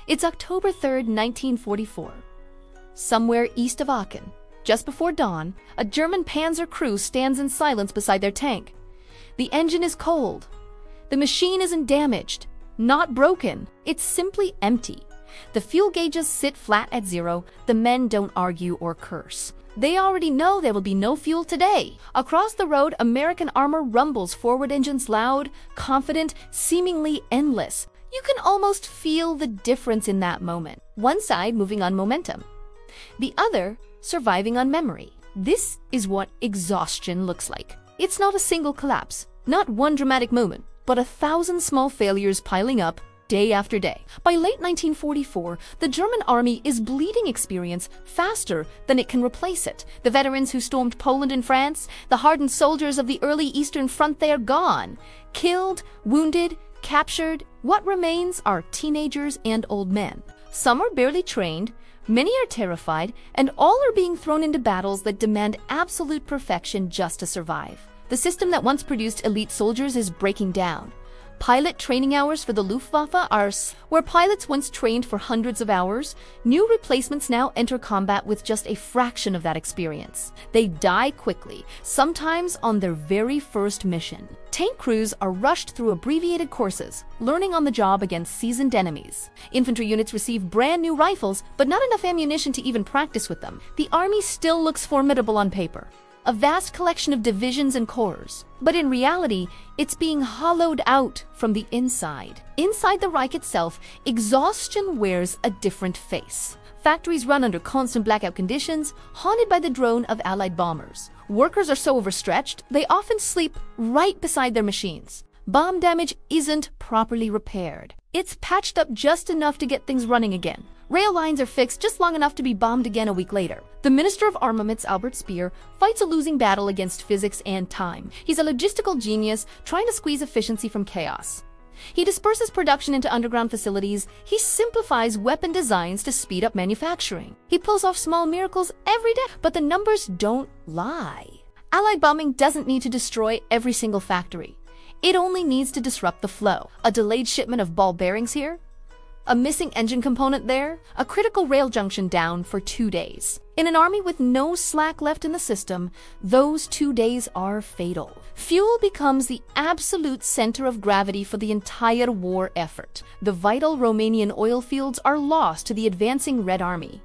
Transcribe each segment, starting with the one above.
It's October 3rd, 1944. Somewhere east of Aachen, just before dawn, a German panzer crew stands in silence beside their tank. The engine is cold. The machine isn't damaged, not broken. It's simply empty. The fuel gauges sit flat at zero. The men don't argue or curse. They already know there will be no fuel today. Across the road, American armor rumbles, forward engines loud, confident, seemingly endless. You can almost feel the difference in that moment. One side moving on momentum, the other surviving on memory. This is what exhaustion looks like. It's not a single collapse, not one dramatic moment, but 1,000 small failures piling up day after day. By late 1944, the German army is bleeding experience faster than it can replace it. The veterans who stormed Poland and France, the hardened soldiers of the early Eastern Front, they are gone. Killed, wounded, captured. What remains are teenagers and old men. Some are barely trained, many are terrified, and all are being thrown into battles that demand absolute perfection just to survive. The system that once produced elite soldiers is breaking down. Pilot training hours for the Luftwaffe are where pilots once trained for hundreds of hours. New replacements now enter combat with just a fraction of that experience. They die quickly, sometimes on their very first mission. Tank crews are rushed through abbreviated courses, learning on the job against seasoned enemies. Infantry units receive brand new rifles, but not enough ammunition to even practice with them. The army still looks formidable on paper. A vast collection of divisions and corps. But in reality, it's being hollowed out from the inside. Inside the Reich itself, exhaustion wears a different face. Factories run under constant blackout conditions, haunted by the drone of Allied bombers. Workers are so overstretched, they often sleep right beside their machines. Bomb damage isn't properly repaired. It's patched up just enough to get things running again. Rail lines are fixed just long enough to be bombed again a week later. The Minister of Armaments, Albert Speer, fights a losing battle against physics and time. He's a logistical genius trying to squeeze efficiency from chaos. He disperses production into underground facilities. He simplifies weapon designs to speed up manufacturing. He pulls off small miracles every day, but the numbers don't lie. Allied bombing doesn't need to destroy every single factory. It only needs to disrupt the flow. A delayed shipment of ball bearings here, a missing engine component there, a critical rail junction down for 2 days. In an army with no slack left in the system, those 2 days are fatal. Fuel becomes the absolute center of gravity for the entire war effort. The vital Romanian oil fields are lost to the advancing Red Army.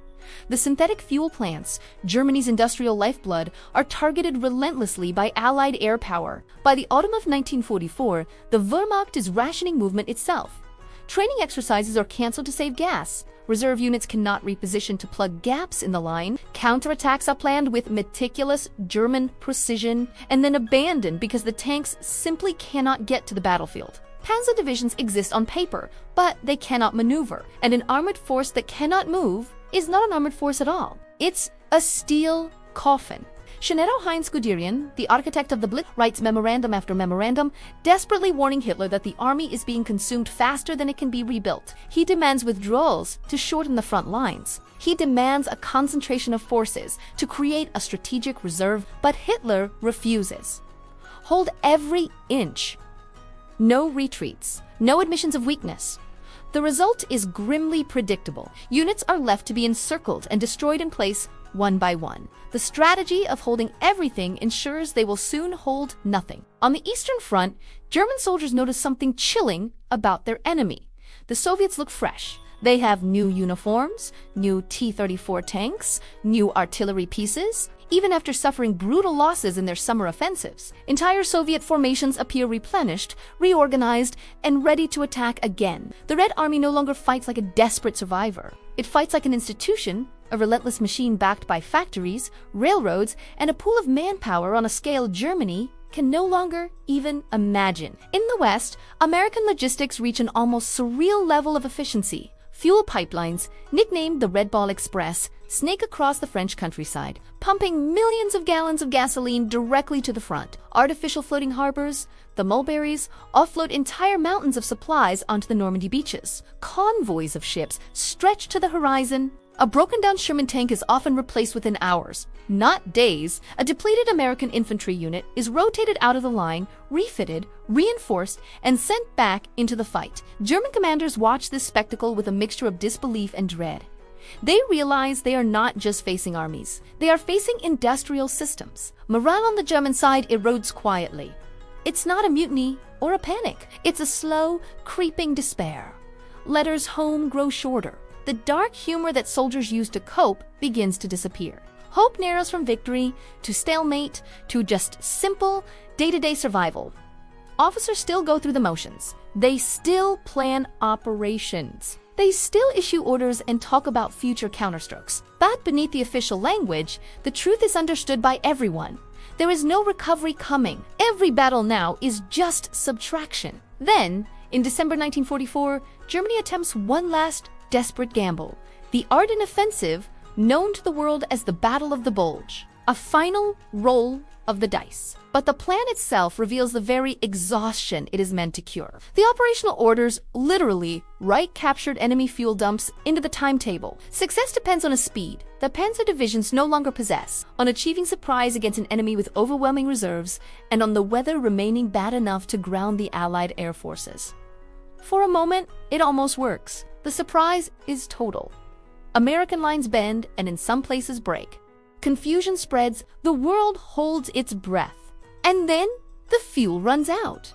The synthetic fuel plants, Germany's industrial lifeblood, are targeted relentlessly by Allied air power. By the autumn of 1944, the Wehrmacht is rationing movement itself. Training exercises are canceled to save gas. Reserve units cannot reposition to plug gaps in the line. Counterattacks are planned with meticulous German precision and then abandoned because the tanks simply cannot get to the battlefield. Panzer divisions exist on paper, but they cannot maneuver. And an armored force that cannot move is not an armored force at all. It's a steel coffin. General Heinz Guderian, the architect of the Blitz, writes memorandum after memorandum, desperately warning Hitler that the army is being consumed faster than it can be rebuilt. He demands withdrawals to shorten the front lines. He demands a concentration of forces to create a strategic reserve, but Hitler refuses. Hold every inch. No retreats, no admissions of weakness. The result is grimly predictable. Units are left to be encircled and destroyed in place one by one. The strategy of holding everything ensures they will soon hold nothing. On the Eastern Front, German soldiers notice something chilling about their enemy. The Soviets look fresh. They have new uniforms, new T-34 tanks, new artillery pieces. Even after suffering brutal losses in their summer offensives, entire Soviet formations appear replenished, reorganized, and ready to attack again. The Red Army no longer fights like a desperate survivor. It fights like an institution, a relentless machine backed by factories, railroads, and a pool of manpower on a scale Germany can no longer even imagine. In the West, American logistics reach an almost surreal level of efficiency. Fuel pipelines, nicknamed the Red Ball Express, snake across the French countryside, pumping millions of gallons of gasoline directly to the front. Artificial floating harbors, the mulberries, offload entire mountains of supplies onto the Normandy beaches. Convoys of ships stretch to the horizon. A broken-down Sherman tank is often replaced within hours, not days. A depleted American infantry unit is rotated out of the line, refitted, reinforced, and sent back into the fight. German commanders watch this spectacle with a mixture of disbelief and dread. They realize they are not just facing armies. They are facing industrial systems. Morale on the German side erodes quietly. It's not a mutiny or a panic. It's a slow, creeping despair. Letters home grow shorter. The dark humor that soldiers use to cope begins to disappear. Hope narrows from victory to stalemate to just simple, day-to-day survival. Officers still go through the motions. They still plan operations. They still issue orders and talk about future counterstrokes. But beneath the official language, the truth is understood by everyone. There is no recovery coming. Every battle now is just subtraction. Then, in December 1944, Germany attempts one last desperate gamble. The Ardennes Offensive, known to the world as the Battle of the Bulge. A final roll of the dice. But the plan itself reveals the very exhaustion it is meant to cure. The operational orders literally write captured enemy fuel dumps into the timetable. Success depends on a speed that Panzer divisions no longer possess, on achieving surprise against an enemy with overwhelming reserves, and on the weather remaining bad enough to ground the Allied air forces. For a moment, it almost works. The surprise is total. American lines bend and in some places break. Confusion spreads, the world holds its breath. And then the fuel runs out.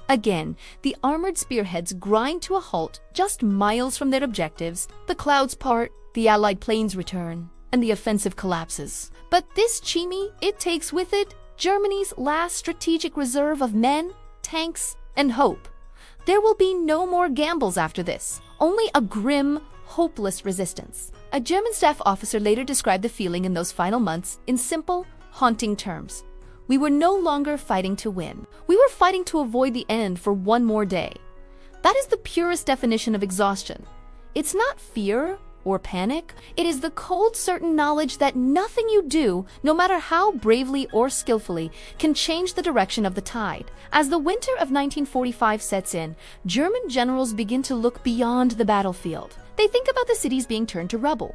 Again, the armored spearheads grind to a halt just miles from their objectives. The clouds part, the Allied planes return, and the offensive collapses. But this chimney, it takes with it Germany's last strategic reserve of men, tanks, and hope. There will be no more gambles after this, only a grim, hopeless resistance. A German staff officer later described the feeling in those final months in simple, haunting terms. We were no longer fighting to win. We were fighting to avoid the end for one more day. That is the purest definition of exhaustion. It's not fear or panic. It is the cold, certain knowledge that nothing you do, no matter how bravely or skillfully, can change the direction of the tide. As the winter of 1945 sets in, German generals begin to look beyond the battlefield. They think about the cities being turned to rubble,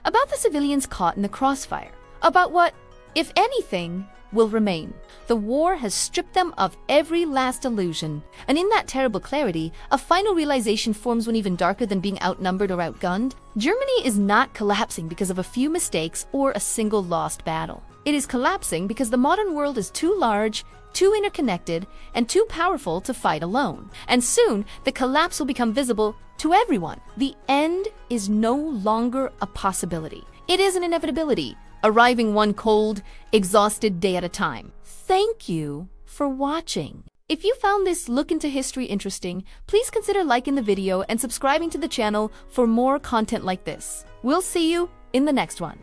about the civilians caught in the crossfire, about what, if anything, will remain. The war has stripped them of every last illusion, and in that terrible clarity, a final realization forms when even darker than being outnumbered or outgunned. Germany is not collapsing because of a few mistakes or a single lost battle. It is collapsing because the modern world is too large, too interconnected, and too powerful to fight alone. And soon, the collapse will become visible to everyone. The end is no longer a possibility. It is an inevitability, arriving one cold, exhausted day at a time. Thank you for watching. If you found this look into history interesting, please consider liking the video and subscribing to the channel for more content like this. We'll see you in the next one.